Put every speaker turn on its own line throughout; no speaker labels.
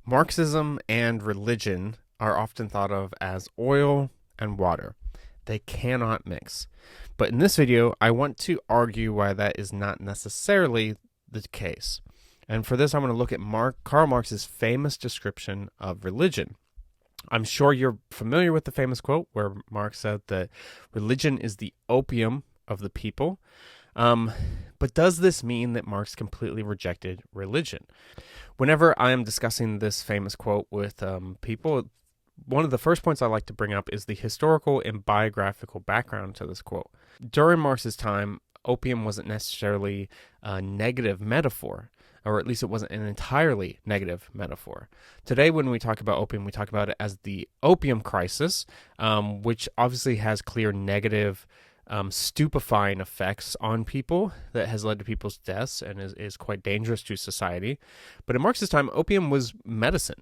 Marxism and religion are often thought of as oil and water. They cannot mix. But in this video, I want to argue why that is not necessarily the case. And for this, I'm going to look at Karl Marx's famous description of religion. I'm sure you're familiar with the famous quote where Marx said that religion is the opium of the people. But does this mean that Marx completely rejected religion? Whenever I am discussing this famous quote with people, one of the first points I like to bring up is the historical and biographical background to this quote. During Marx's time, opium wasn't necessarily a negative metaphor, or at least it wasn't an entirely negative metaphor. Today, when we talk about opium, we talk about it as the opium crisis, which obviously has clear negative stupefying effects on people that has led to people's deaths and is quite dangerous to society. But in Marx's time, opium was medicine.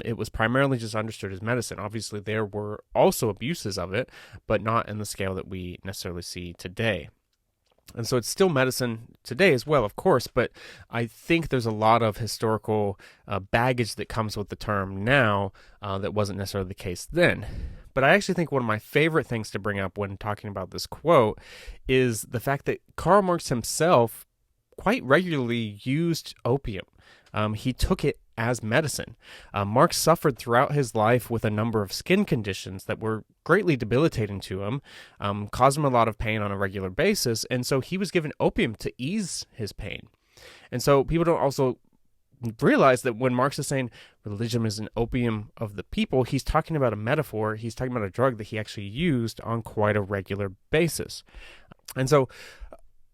It was primarily just understood as medicine. Obviously, there were also abuses of it, but not in the scale that we necessarily see today. And so it's still medicine today as well, of course, but I think there's a lot of historical baggage that comes with the term now that wasn't necessarily the case then. But I actually think one of my favorite things to bring up when talking about this quote is the fact that Karl Marx himself quite regularly used opium. He took it as medicine. Marx suffered throughout his life with a number of skin conditions that were greatly debilitating to him, caused him a lot of pain on a regular basis, and so he was given opium to ease his pain. And so people don't also realize that when Marx is saying religion is an opium of the people, he's talking about a metaphor, he's talking about a drug that he actually used on quite a regular basis. And so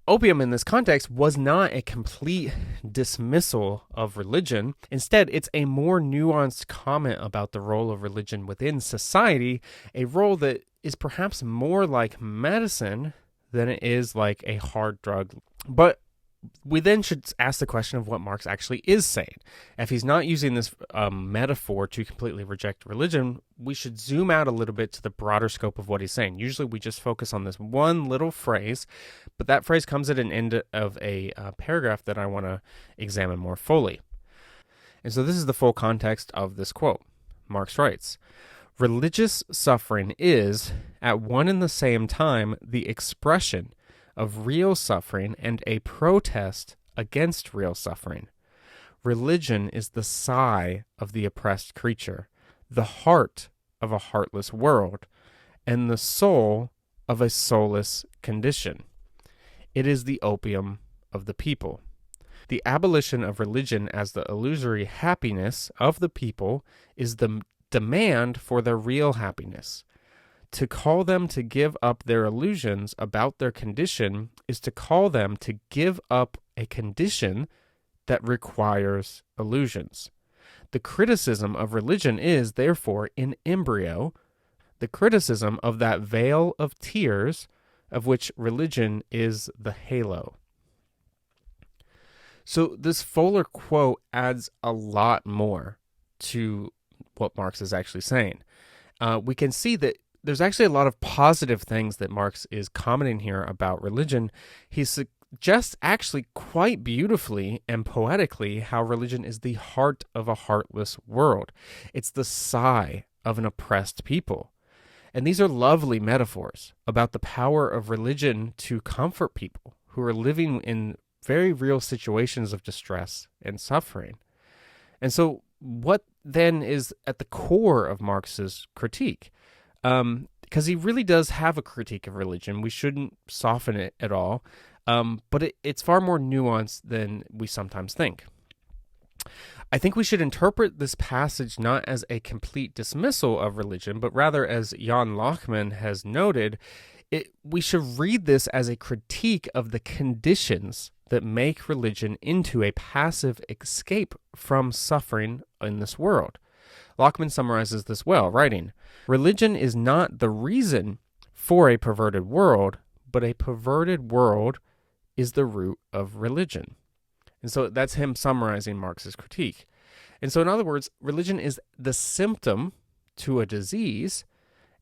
opium in this context was not a complete dismissal of religion. Instead, it's a more nuanced comment about the role of religion within society, a role that is perhaps more like medicine than it is like a hard drug. But we then should ask the question of what Marx actually is saying. If he's not using this metaphor to completely reject religion, we should zoom out a little bit to the broader scope of what he's saying. Usually we just focus on this one little phrase, but that phrase comes at an end of a paragraph that I want to examine more fully. And so this is the full context of this quote. Marx writes, "Religious suffering is, at one and the same time, the expression of real suffering and a protest against real suffering. Religion is the sigh of the oppressed creature, the heart of a heartless world, and the soul of a soulless condition. It is the opium of the people. The abolition of religion as the illusory happiness of the people is the demand for their real happiness. To call them to give up their illusions about their condition is to call them to give up a condition that requires illusions. The criticism of religion is, therefore, in embryo, the criticism of that veil of tears of which religion is the halo." So this fuller quote adds a lot more to what Marx is actually saying. We can see that there's actually a lot of positive things that Marx is commenting here about religion. He suggests actually quite beautifully and poetically how religion is the heart of a heartless world. It's the sigh of an oppressed people. And these are lovely metaphors about the power of religion to comfort people who are living in very real situations of distress and suffering. And so what then is at the core of Marx's critique? Because he really does have a critique of religion. We shouldn't soften it at all, but it's far more nuanced than we sometimes think. I think we should interpret this passage not as a complete dismissal of religion, but rather, as Jan Lachman has noted, we should read this as a critique of the conditions that make religion into a passive escape from suffering in this world. Lachman summarizes this well, writing, "Religion is not the reason for a perverted world, but a perverted world is the root of religion." And so that's him summarizing Marx's critique. And so in other words, religion is the symptom to a disease,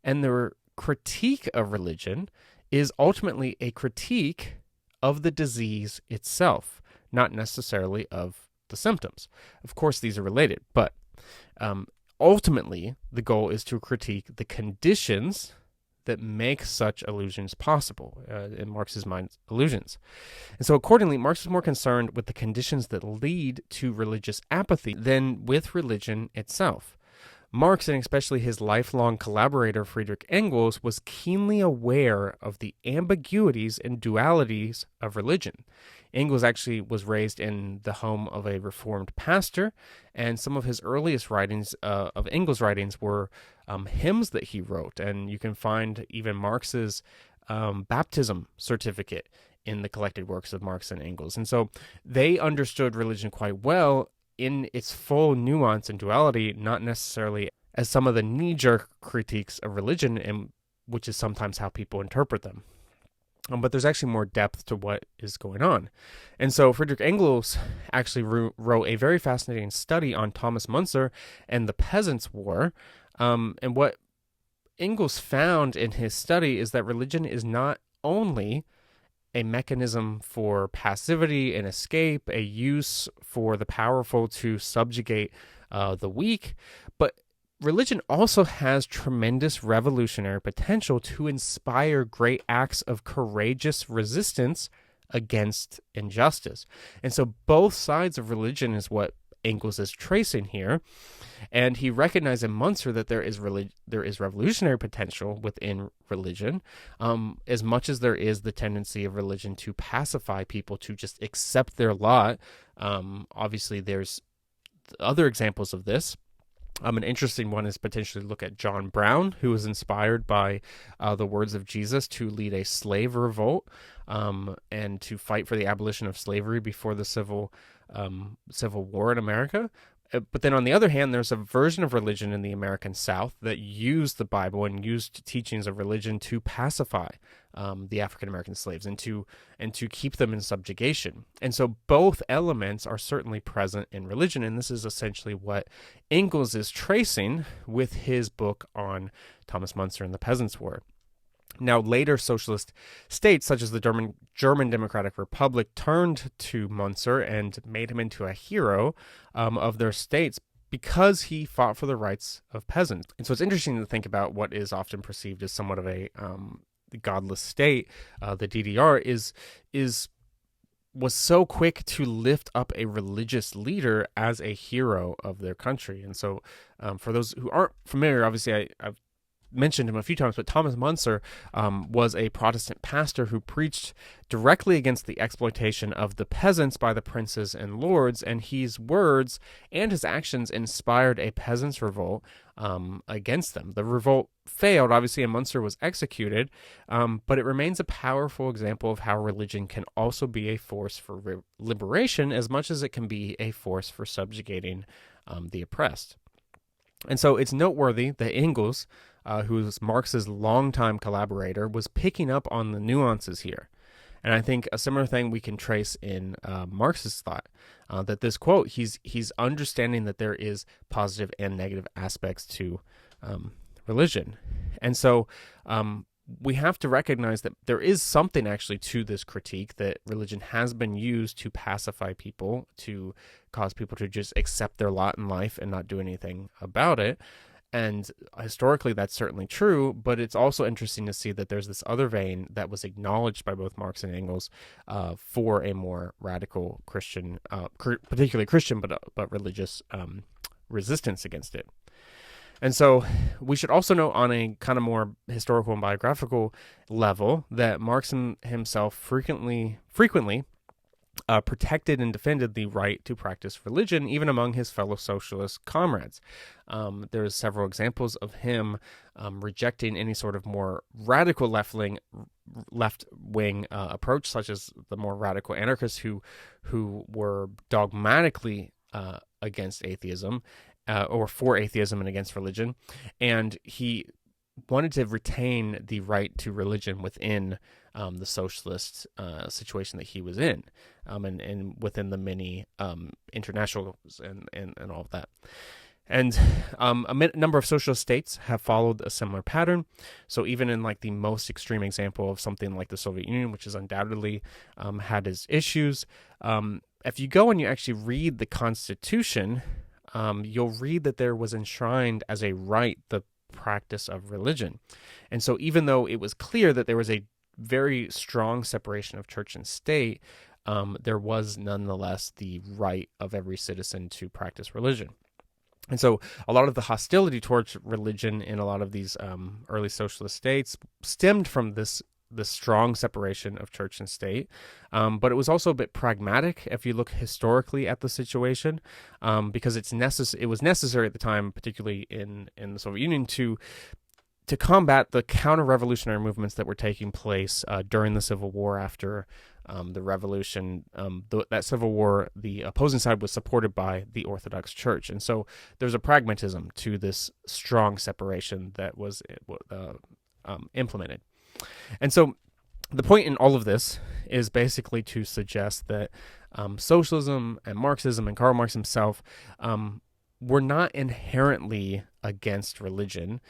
and the critique of religion is ultimately a critique of the disease itself, not necessarily of the symptoms. Of course, these are related, but Ultimately, the goal is to critique the conditions that make such illusions possible, in Marx's mind, illusions. And so accordingly, Marx was more concerned with the conditions that lead to religious apathy than with religion itself. Marx, and especially his lifelong collaborator Friedrich Engels, was keenly aware of the ambiguities and dualities of religion. Engels actually was raised in the home of a Reformed pastor, and some of his earliest writings, of Engels' writings, were hymns that he wrote, and you can find even Marx's baptism certificate in the collected works of Marx and Engels. And so they understood religion quite well in its full nuance and duality, not necessarily as some of the knee-jerk critiques of religion, and which is sometimes how people interpret them. But there's actually more depth to what is going on. And so Friedrich Engels actually wrote a very fascinating study on Thomas Müntzer and the Peasants' War. And what Engels found in his study is that religion is not only a mechanism for passivity and escape, a use for the powerful to subjugate the weak, but religion also has tremendous revolutionary potential to inspire great acts of courageous resistance against injustice. And so both sides of religion is what Engels is tracing here. And he recognized in Müntzer that there is revolutionary potential within religion, as much as there is the tendency of religion to pacify people, to just accept their lot. Obviously, there's other examples of this. An interesting one is potentially look at John Brown, who was inspired by the words of Jesus to lead a slave revolt and to fight for the abolition of slavery before the Civil War in America. But then on the other hand, there's a version of religion in the American South that used the Bible and used teachings of religion to pacify the African American slaves and to keep them in subjugation. And so both elements are certainly present in religion, and this is essentially what Engels is tracing with his book on Thomas Müntzer and the Peasants' War. Now, later socialist states, such as the German Democratic Republic, turned to Müntzer and made him into a hero of their states because he fought for the rights of peasants. And so it's interesting to think about what is often perceived as somewhat of a godless state. The DDR was so quick to lift up a religious leader as a hero of their country. And so for those who aren't familiar, obviously I've mentioned him a few times, but Thomas Müntzer was a Protestant pastor who preached directly against the exploitation of the peasants by the princes and lords, and his words and his actions inspired a peasants' revolt against them. The revolt failed, obviously, and Müntzer was executed, but it remains a powerful example of how religion can also be a force for liberation as much as it can be a force for subjugating the oppressed. And so it's noteworthy that Engels, who was Marx's longtime collaborator, was picking up on the nuances here. And I think a similar thing we can trace in Marx's thought, that this quote, he's understanding that there is positive and negative aspects to religion. And so we have to recognize that there is something actually to this critique, that religion has been used to pacify people, to cause people to just accept their lot in life and not do anything about it. And historically, that's certainly true, but it's also interesting to see that there's this other vein that was acknowledged by both Marx and Engels for a more radical Christian, particularly Christian, but religious resistance against it. And so we should also note on a kind of more historical and biographical level that Marx himself frequently protected and defended the right to practice religion, even among his fellow socialist comrades. There's several examples of him rejecting any sort of more radical left-wing approach, such as the more radical anarchists who were dogmatically against atheism, or for atheism and against religion. And he wanted to retain the right to religion within the socialist situation that he was in, and within the many internationals and all of that. And a number of socialist states have followed a similar pattern. So even in like the most extreme example of something like the Soviet Union, which has undoubtedly had its issues, if you go and you actually read the Constitution you'll read that there was enshrined as a right the practice of religion. And so even though it was clear that there was a very strong separation of church and state, there was nonetheless the right of every citizen to practice religion. And so a lot of the hostility towards religion in a lot of these early socialist states stemmed from this strong separation of church and state, but it was also a bit pragmatic if you look historically at the situation, because it was necessary at the time, particularly in the Soviet Union, to combat the counter-revolutionary movements that were taking place during the Civil War. After the revolution, that Civil War, the opposing side was supported by the Orthodox Church. And so there's a pragmatism to this strong separation that was implemented. And so the point in all of this is basically to suggest that socialism and Marxism and Karl Marx himself were not inherently against religion.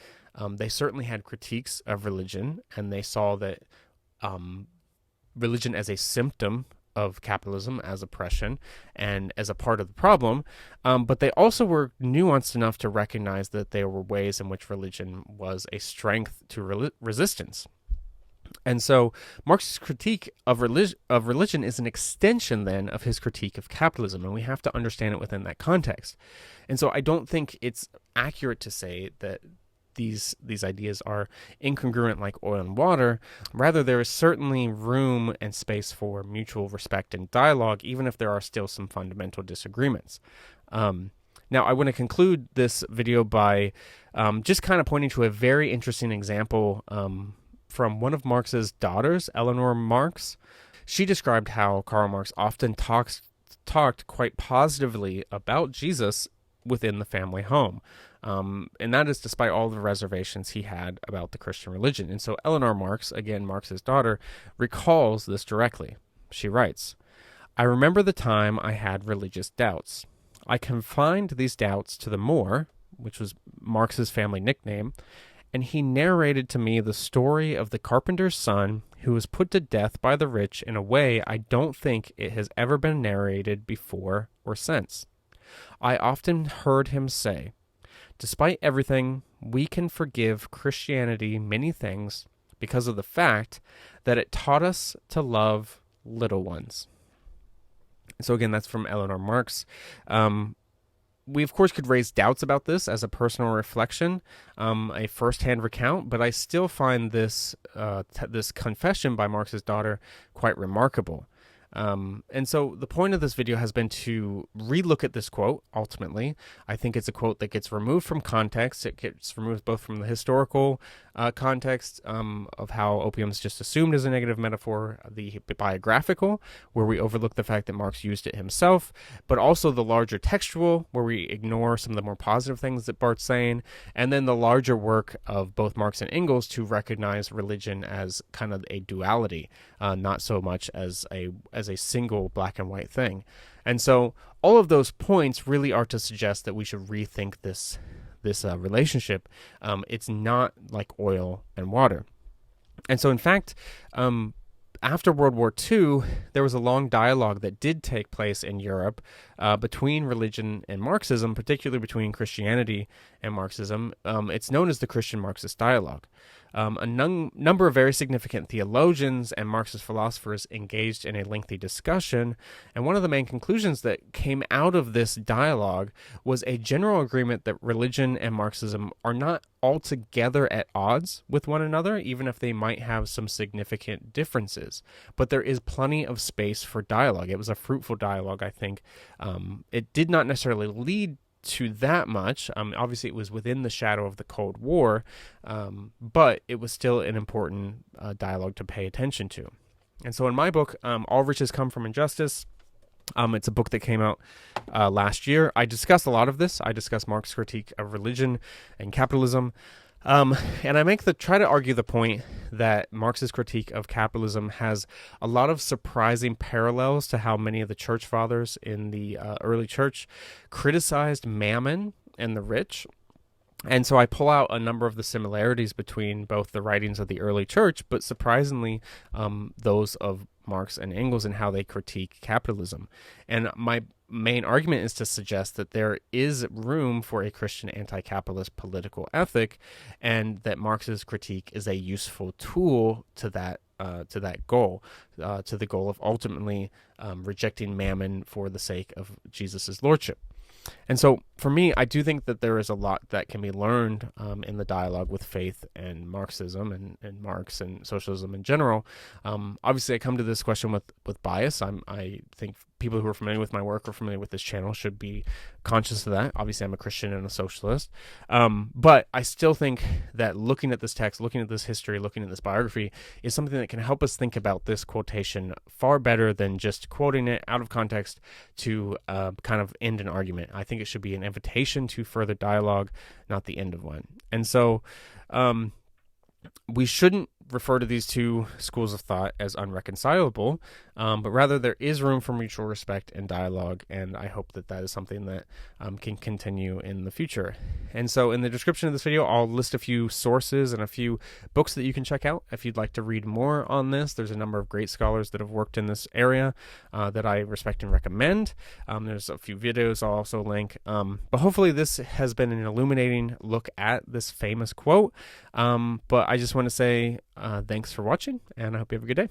They certainly had critiques of religion, and they saw that religion as a symptom of capitalism, as oppression, and as a part of the problem, but they also were nuanced enough to recognize that there were ways in which religion was a strength to resistance. And so Marx's critique of religion is an extension then of his critique of capitalism, and we have to understand it within that context. And so I don't think it's accurate to say that these ideas are incongruent like oil and water. Rather, there is certainly room and space for mutual respect and dialogue, even if there are still some fundamental disagreements. Now, I want to conclude this video by just kind of pointing to a very interesting example from one of Marx's daughters, Eleanor Marx. She described how Karl Marx often talked quite positively about Jesus within the family home. And that is despite all the reservations he had about the Christian religion. And so Eleanor Marx, again Marx's daughter, recalls this directly. She writes, "I remember the time I had religious doubts. I confined these doubts to the Moor," which was Marx's family nickname, "and he narrated to me the story of the carpenter's son who was put to death by the rich in a way I don't think it has ever been narrated before or since. I often heard him say, 'Despite everything, we can forgive Christianity many things because of the fact that it taught us to love little ones.'" So again, that's from Eleanor Marx. We, of course, could raise doubts about this as a personal reflection, a first-hand recount, but I still find this this confession by Marx's daughter quite remarkable. And so the point of this video has been to relook at this quote, ultimately. I think it's a quote that gets removed from context. It gets removed both from the historical context of how opium is just assumed as a negative metaphor, the biographical, where we overlook the fact that Marx used it himself, but also the larger textual, where we ignore some of the more positive things that Barth's saying, and then the larger work of both Marx and Engels to recognize religion as kind of a duality, not so much as a single black and white thing. And so all of those points really are to suggest that we should rethink this relationship. It's not like oil and water. And so in fact, after World War II, there was a long dialogue that did take place in Europe between religion and Marxism, particularly between Christianity and Marxism. It's known as the Christian Marxist dialogue. A number of very significant theologians and Marxist philosophers engaged in a lengthy discussion, and one of the main conclusions that came out of this dialogue was a general agreement that religion and Marxism are not altogether at odds with one another, even if they might have some significant differences. But there is plenty of space for dialogue. It was a fruitful dialogue, I think. It did not necessarily lead to that much. Obviously, it was within the shadow of the Cold War, but it was still an important dialogue to pay attention to. And so in my book, All Riches Come from Injustice, it's a book that came out last year. I discuss a lot of this. I discuss Marx's critique of religion and capitalism. And I try to argue the point that Marx's critique of capitalism has a lot of surprising parallels to how many of the church fathers in the early church criticized mammon and the rich. And so I pull out a number of the similarities between both the writings of the early church, but surprisingly, those of Marx and Engels and how they critique capitalism. And my main argument is to suggest that there is room for a Christian anti-capitalist political ethic, and that Marx's critique is a useful tool to that goal, to the goal of ultimately rejecting mammon for the sake of Jesus's lordship. And so for me, I do think that there is a lot that can be learned in the dialogue with faith and Marxism and Marx and socialism in general. Obviously, I come to this question with bias. I think people who are familiar with my work or familiar with this channel should be conscious of that. Obviously, I'm a Christian and a socialist. But I still think that looking at this text, looking at this history, looking at this biography is something that can help us think about this quotation far better than just quoting it out of context to kind of end an argument. I think it should be an invitation to further dialogue, not the end of one. And so we shouldn't refer to these two schools of thought as unreconcilable, but rather there is room for mutual respect and dialogue, and I hope that that is something that can continue in the future. And so in the description of this video, I'll list a few sources and a few books that you can check out if you'd like to read more on this. There's a number of great scholars that have worked in this area that I respect and recommend. There's a few videos I'll also link, but hopefully this has been an illuminating look at this famous quote. But I just want to say thanks for watching, and I hope you have a good day.